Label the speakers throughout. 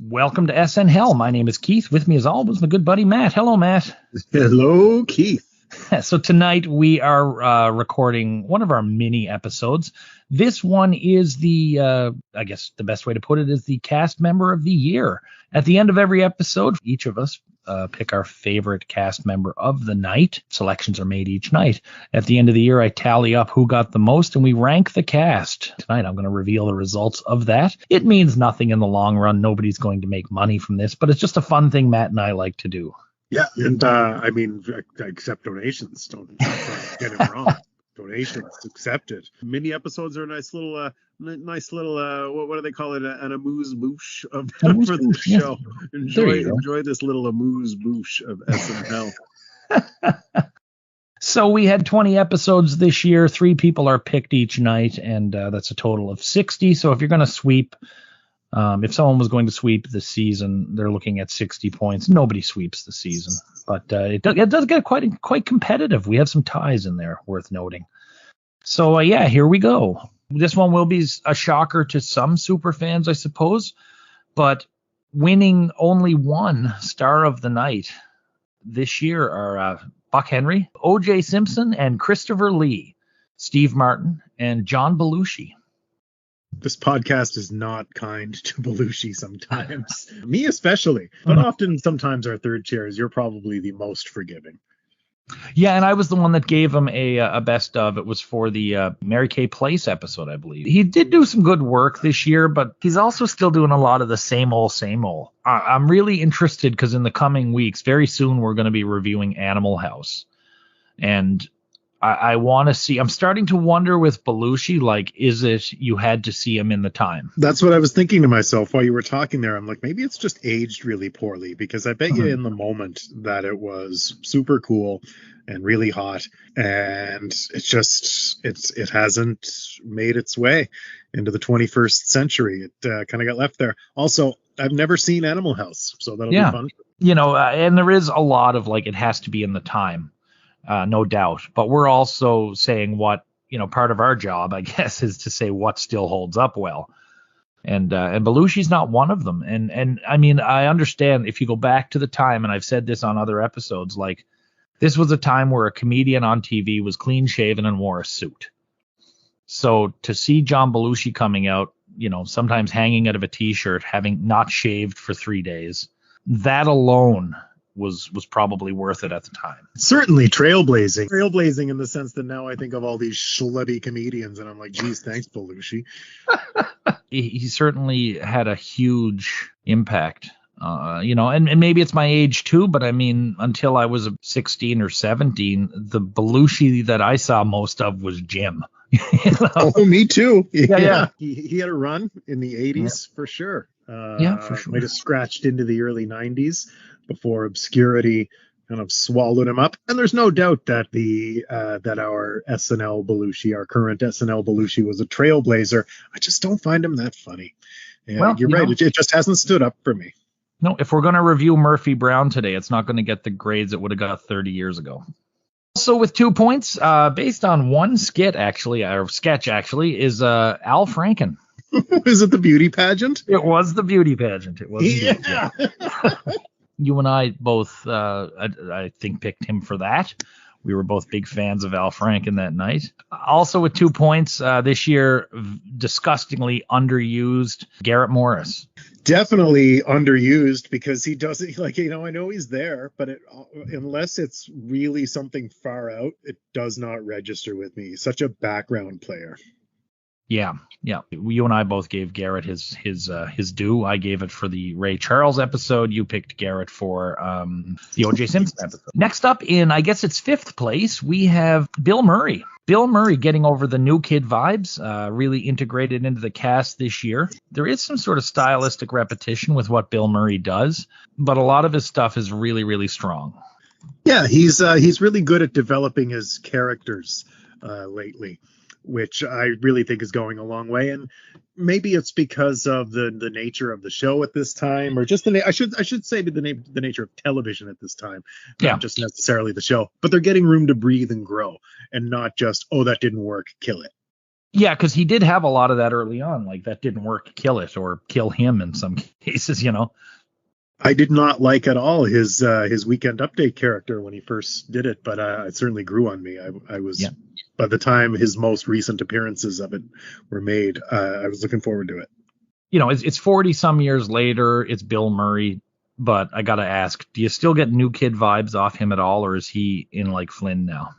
Speaker 1: Welcome to SNL. My name is Keith. With me, as always, my good buddy Matt. Hello, Matt.
Speaker 2: Hello, Keith.
Speaker 1: So tonight we are recording one of our mini episodes. This one is I guess the best way to put it is the cast member of the year. At the end of every episode, each of us pick our favorite cast member of the night. Selections are made each night. At the end of the year, I tally up who got the most, and we rank the cast. Tonight, I'm going to reveal the results of that. It means nothing in the long run. Nobody's going to make money from this, but it's just a fun thing Matt and I like to do.
Speaker 2: Yeah, and I accept donations. Don't get it wrong. Donations accepted. Mini episodes are a nice little what do they call it? An amuse-bouche for the show. Yeah. Enjoy this little amuse-bouche of SNL.
Speaker 1: So we had 20 episodes this year. 3 people are picked each night, and that's a total of 60. So if you're going to sweep, if someone was going to sweep the season, they're looking at 60 points. Nobody sweeps the season, but it does get quite competitive. We have some ties in there worth noting. So here we go. This one will be a shocker to some super fans, I suppose, but winning only one star of the night this year are Buck Henry, O.J. Simpson, and Christopher Lee, Steve Martin, and John Belushi.
Speaker 2: This podcast is not kind to Belushi sometimes. Me especially. But sometimes our third chairs, you're probably the most forgiving.
Speaker 1: Yeah, and I was the one that gave him a best of. It was for the Mary Kay Place episode, I believe. He did do some good work this year, but he's also still doing a lot of the same old. I'm really interested because in the coming weeks, very soon, we're going to be reviewing Animal House. And I want to see. I'm starting to wonder with Belushi, like, is it you had to see him in the time?
Speaker 2: That's what I was thinking to myself while you were talking there. I'm like, maybe it's just aged really poorly, because I bet you in the moment that it was super cool and really hot, and it hasn't made its way into the 21st century. It kind of got left there. Also, I've never seen Animal House, so that'll be fun.
Speaker 1: And there is a lot of like, it has to be in the time. No doubt. But we're also saying what, part of our job, I guess, is to say what still holds up well. And Belushi's not one of them. And I mean, I understand if you go back to the time, and I've said this on other episodes, like this was a time where a comedian on TV was clean shaven and wore a suit. So to see John Belushi coming out, sometimes hanging out of a t-shirt, having not shaved for 3 days, that alone was probably worth it at the time.
Speaker 2: Certainly trailblazing in the sense that now I think of all these schlubby comedians and I'm like, geez, thanks, Belushi.
Speaker 1: He certainly had a huge impact, and maybe it's my age too, but I mean, until I was 16 or 17, the Belushi that I saw most of was Jim.
Speaker 2: Oh, me too.
Speaker 1: Yeah.
Speaker 2: He had a run in the 80s for sure.
Speaker 1: For sure.
Speaker 2: Might have scratched into the early 90s before obscurity kind of swallowed him up. And there's no doubt that that our SNL Belushi, our current SNL Belushi, was a trailblazer. I just don't find him that funny. Yeah, you're right. It just hasn't stood up for me.
Speaker 1: No, if we're going to review Murphy Brown today, it's not going to get the grades it would have got 30 years ago. Also with 2 points, based on one sketch actually, is Al Franken.
Speaker 2: Is it the beauty pageant?
Speaker 1: It was the beauty pageant. It was.
Speaker 2: Yeah.
Speaker 1: You and I both, I think, picked him for that. We were both big fans of Al Franken that night. Also with 2 points this year, disgustingly underused Garrett Morris.
Speaker 2: Definitely underused because he doesn't, I know he's there, but unless it's really something far out, it does not register with me. He's such a background player.
Speaker 1: Yeah. You and I both gave Garrett his due. I gave it for the Ray Charles episode. You picked Garrett for the O.J. Simpson episode. Next up in, I guess it's 5th place, we have Bill Murray. Bill Murray getting over the new kid vibes, really integrated into the cast this year. There is some sort of stylistic repetition with what Bill Murray does, but a lot of his stuff is really, really strong.
Speaker 2: Yeah, he's really good at developing his characters lately, which I really think is going a long way. And maybe it's because of the nature of the show at this time, or just I should say the nature of television at this time, not just necessarily the show. But they're getting room to breathe and grow, and not just, oh, that didn't work, kill it.
Speaker 1: Yeah, because he did have a lot of that early on. Like, that didn't work, kill it, or kill him in some cases, you know?
Speaker 2: I did not like at all his Weekend Update character when he first did it, but it certainly grew on me. I
Speaker 1: Yeah.
Speaker 2: was by the time his most recent appearances of it were made, I was looking forward to it.
Speaker 1: You know, it's 40 some years later. It's Bill Murray, but I got to ask, do you still get New Kid vibes off him at all, or is he in like Flynn now?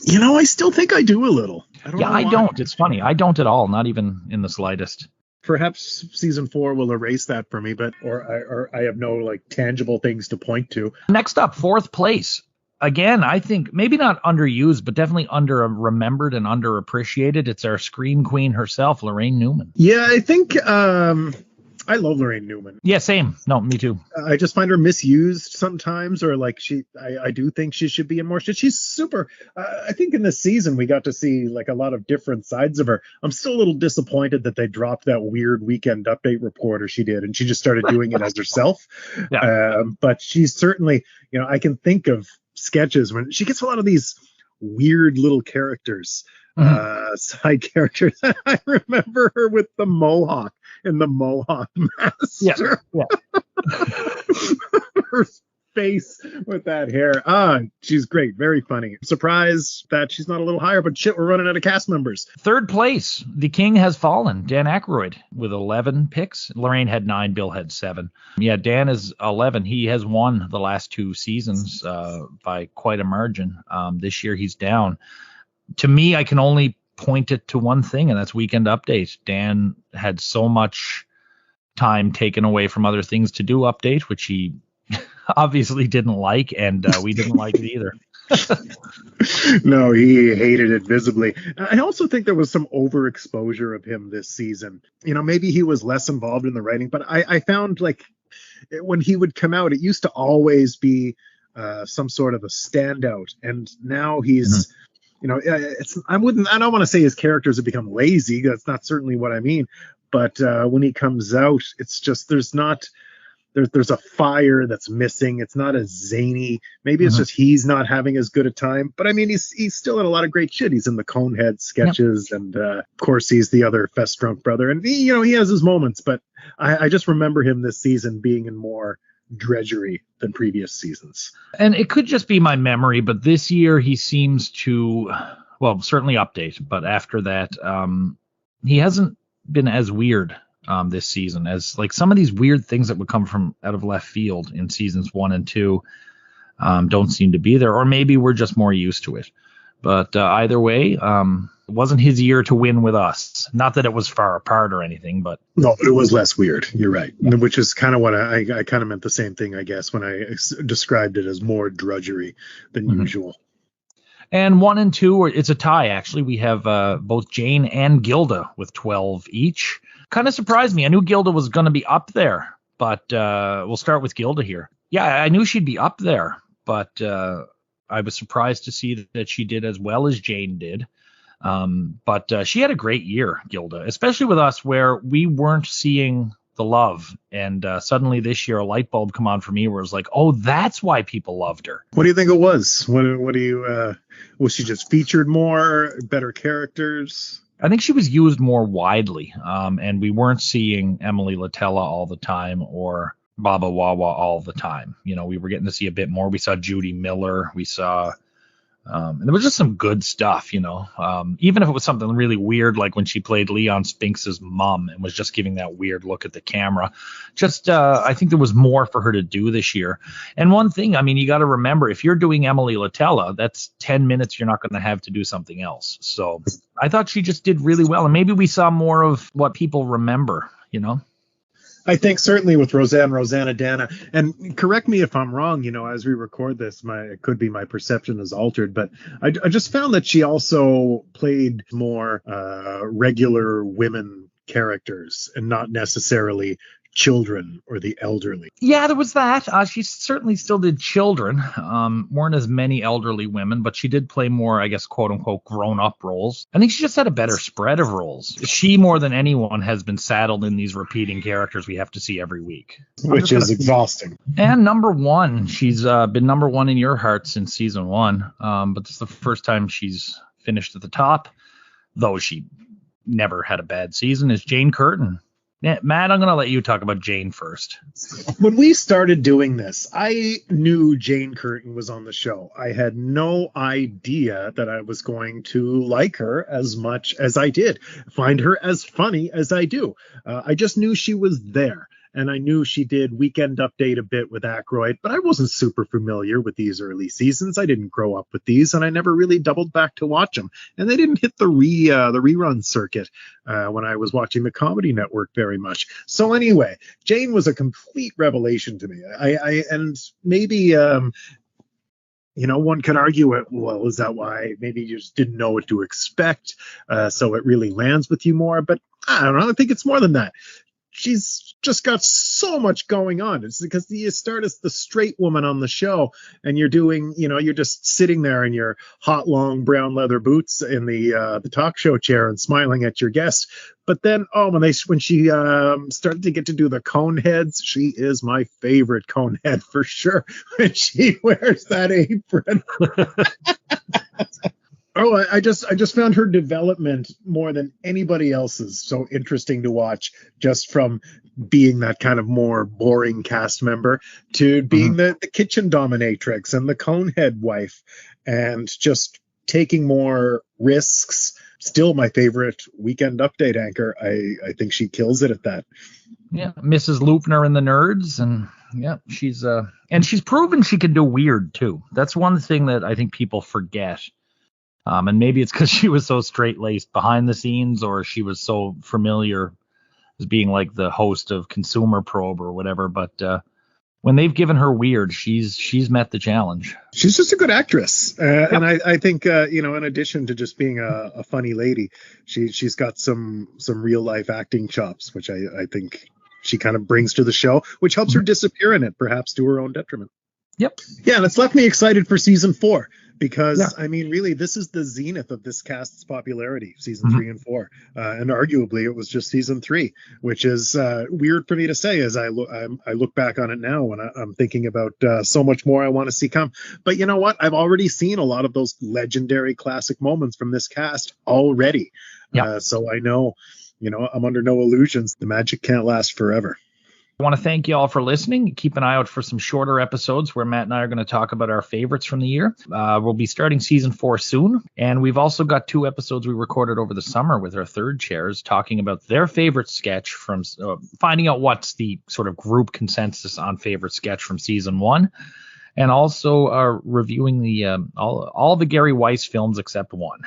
Speaker 2: You know, I still think I do a little. I don't
Speaker 1: Yeah,
Speaker 2: know
Speaker 1: I
Speaker 2: why.
Speaker 1: don't. It's funny. I don't at all, not even in the slightest.
Speaker 2: Perhaps season 4 will erase that for me, but or I have no like tangible things to point to.
Speaker 1: Next up, fourth place. Again, I think maybe not underused, but definitely under remembered and underappreciated. It's our screen queen herself, Lorraine Newman.
Speaker 2: Yeah, I think I love Lorraine Newman.
Speaker 1: Yeah, same. No, me too.
Speaker 2: I just find her misused sometimes, or like I do think she should be in more shit. She's super. I think in this season we got to see like a lot of different sides of her. I'm still a little disappointed that they dropped that weird Weekend Update reporter she did, and she just started doing it as herself.
Speaker 1: Yeah.
Speaker 2: But she's certainly, you know, I can think of sketches when she gets a lot of these weird little characters. Side characters. I remember her with the mohawk and the Mohawk Master.
Speaker 1: Yeah.
Speaker 2: Her face with that hair. She's great. Very funny. Surprised that she's not a little higher, but shit, we're running out of cast members.
Speaker 1: Third place, the king has fallen. Dan Aykroyd with 11 picks. Lorraine had 9. Bill had 7. Yeah, Dan is 11. He has won the last 2 seasons by quite a margin. This year he's down. To me, I can only point it to one thing, and that's Weekend Update. Dan had so much time taken away from other things to do Update, which he obviously didn't like, and we didn't like it either.
Speaker 2: No, he hated it visibly. I also think there was some overexposure of him this season. You know, maybe he was less involved in the writing, but I found like when he would come out, it used to always be some sort of a standout, and now he's. You know, I don't want to say his characters have become lazy. That's not certainly what I mean. But when he comes out, it's just there's a fire that's missing. It's not as zany. Maybe it's just he's not having as good a time. But I mean, he's still in a lot of great shit. He's in the Conehead sketches, and of course he's the other fest drunk brother. And he has his moments. But I just remember him this season being in more drudgery than previous seasons.
Speaker 1: And it could just be my memory, but this year he seems to, well, certainly Update, but after that, he hasn't been as weird this season as like some of these weird things that would come from out of left field in seasons 1 and 2 don't seem to be there, or maybe we're just more used to it. But either way, it wasn't his year to win with us. Not that it was far apart or anything, but
Speaker 2: no, it was less weird. You're right, which is kind of what I kind of meant the same thing, I guess, when I described it as more drudgery than usual.
Speaker 1: And 1 and 2, it's a tie actually. We have both Jane and Gilda with 12 each. Kind of surprised me. I knew Gilda was going to be up there, but we'll start with Gilda here. Yeah, I knew she'd be up there, but I was surprised to see that she did as well as Jane did. But she had a great year, Gilda, especially with us where we weren't seeing the love. And suddenly this year a light bulb come on for me where it was like, oh, that's why people loved her.
Speaker 2: What do you think it was? What do you was she just featured more, better characters?
Speaker 1: I think she was used more widely. And we weren't seeing Emily Latella all the time or Baba Wawa all the time. You know, we were getting to see a bit more. We saw Judy Miller. We saw and there was just some good stuff, you know, even if it was something really weird, like when she played Leon Spinks's mom and was just giving that weird look at the camera. Just I think there was more for her to do this year. And one thing, I mean, you got to remember, if you're doing Emily Latella, that's 10 minutes you're not going to have to do something else. So I thought she just did really well. And maybe we saw more of what people remember, you know.
Speaker 2: I think certainly with Rosanna Dana, and correct me if I'm wrong, you know, as we record this, it could be my perception is altered, but I just found that she also played more regular women characters and not necessarily children or the elderly.
Speaker 1: Yeah, there was that. She certainly still did children. Weren't as many elderly women, but she did play more, I guess, quote unquote, grown up roles. I think she just had a better spread of roles. She, more than anyone, has been saddled in these repeating characters we have to see every week,
Speaker 2: which is exhausting.
Speaker 1: And number 1, she's been number 1 in your heart since season 1. But this is the first time she's finished at the top. though she never had a bad season, is Jane Curtin. Yeah, Matt, I'm going to let you talk about Jane first.
Speaker 2: When we started doing this, I knew Jane Curtin was on the show. I had no idea that I was going to like her as much as I did, find her as funny as I do. I just knew she was there. And I knew she did Weekend Update a bit with Aykroyd, but I wasn't super familiar with these early seasons. I didn't grow up with these, and I never really doubled back to watch them. And they didn't hit the rerun circuit when I was watching the Comedy Network very much. So anyway, Jane was a complete revelation to me. And maybe one could argue it. Well, is that why maybe you just didn't know what to expect, so it really lands with you more? But I don't know. I think it's more than that. She's just got so much going on. It's because you start as the straight woman on the show and you're doing, you're just sitting there in your hot, long brown leather boots in the talk show chair and smiling at your guest. But then, when she started to get to do the cone heads, she is my favorite cone head for sure. When she wears that apron. Oh, I just found her development more than anybody else's so interesting to watch, just from being that kind of more boring cast member to being the kitchen dominatrix and the conehead wife and just taking more risks. Still my favorite Weekend Update anchor. I think she kills it at that.
Speaker 1: Yeah, Mrs. Loopner and the Nerds, and yeah, she's proven she can do weird too. That's one thing that I think people forget. And maybe it's because she was so straight-laced behind the scenes, or she was so familiar as being like the host of Consumer Probe or whatever. But when they've given her weird, she's met the challenge.
Speaker 2: She's just a good actress. And I think, in addition to just being a funny lady, she's got some real-life acting chops, which I think she kind of brings to the show, which helps her disappear in it, perhaps to her own detriment.
Speaker 1: Yep.
Speaker 2: Yeah, and it's left me excited for season 4 because, really, this is the zenith of this cast's popularity, season 3 and 4. And arguably, it was just season 3, which is weird for me to say as I look back on it now when I'm thinking about so much more I want to see come. But you know what? I've already seen a lot of those legendary classic moments from this cast already.
Speaker 1: Yeah.
Speaker 2: So I know, I'm under no illusions. The magic can't last forever.
Speaker 1: I want to thank you all for listening. Keep an eye out for some shorter episodes where Matt and I are going to talk about our favorites from the year. We'll be starting season 4 soon. And we've also got 2 episodes we recorded over the summer with our third chairs talking about their favorite sketch from finding out what's the sort of group consensus on favorite sketch from season 1. And also reviewing the all the Gary Weiss films except one.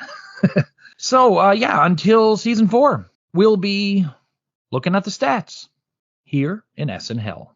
Speaker 1: So, until season 4, we'll be looking at the stats here in SNL.